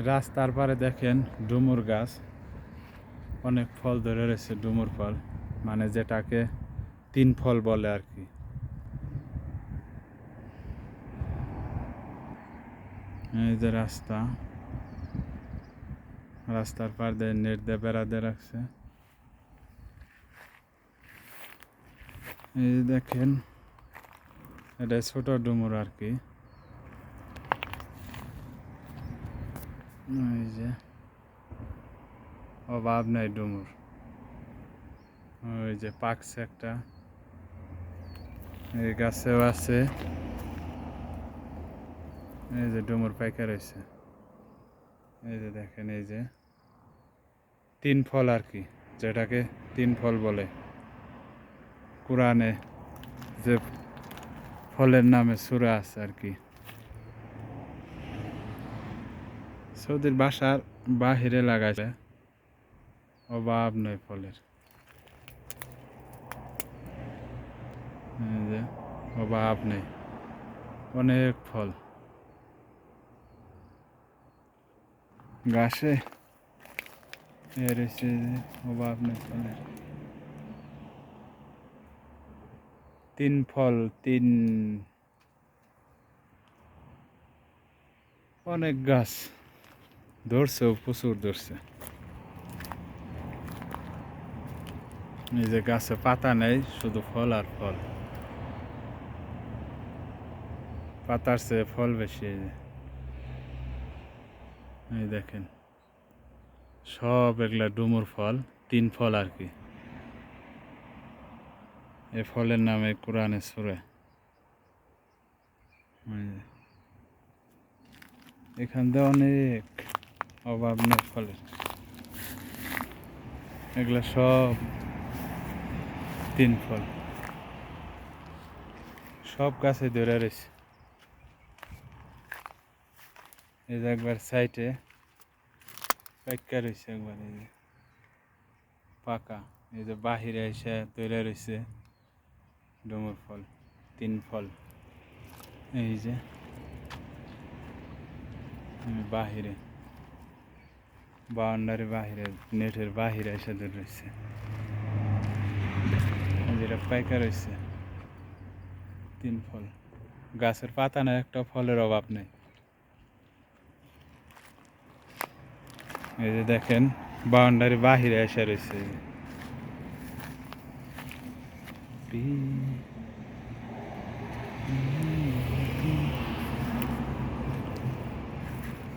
রাস্তার পারে দেখেন ডুমুর গাছ, অনেক ফল ধরে রয়েছে। ডুমুর ফল মানে যেটাকে তিন ফল বলে আর কি। এই যে রাস্তার পার দিয়ে নেট দিয়ে বেড়া দিয়ে রাখছে। এই যে দেখেন, এটা ছোট ডুমুর আর কি। এই যে অভাব নাই ডুমুর। ওই যে পাকছে একটা, এই গাছেও আছে। এই যে ডুমুর পাইকা রয়েছে। এই যে দেখেন, এই যে তিন ফল আর কি, যেটাকে তিন ফল বলে। কোরআনে যে ফলের নামে সূরা আছে আর কি। সৌদির বাসার বাহিরে লাগাইছে, অভাব নয় ফলের। এই যে অভাব নেই, অনেক ফল গাছে এর এসে, অভাব নেই ফলের। তিন ফল, অনেক গাছ ধরছেও, প্রচুর ধরছে। এই যে গাছে পাতা নেই, শুধু ফল আর ফল। পাতার চেয়ে ফল বেশি। এই দেখেন, সব এগুলা ডুমুর ফল, তিন ফল আর কি। এই ফলের নামে কোরআনে সূরা। এখান দিয়ে অনেক, অভাব নেই ফলের। এগুলা সব তিন ফল, সব গাছে ধরে রয়েছে। এই যে একবার সাইডে পাইকা রয়েছে, একবার এই যে পাকা। এই যে বাহিরে এসে ধরে রয়েছে ডুমুর ফল, তিন ফল। এই যে বাহিরে, বাউন্ডারি বাহিরে, নেটের বাহিরে এসে ধরে রয়েছে। যেটা পাইকা রয়েছে তিন ফল। গাছের পাতা না, একটা ফলের অভাব নেই। এই যে দেখেন, বাউন্ডারি বাহিরে এসে রয়েছে।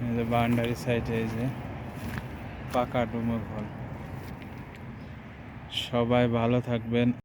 এই যে বাউন্ডারি সাইডে এই যে পাকা ডুমুর ফল। সবাই ভালো থাকবেন।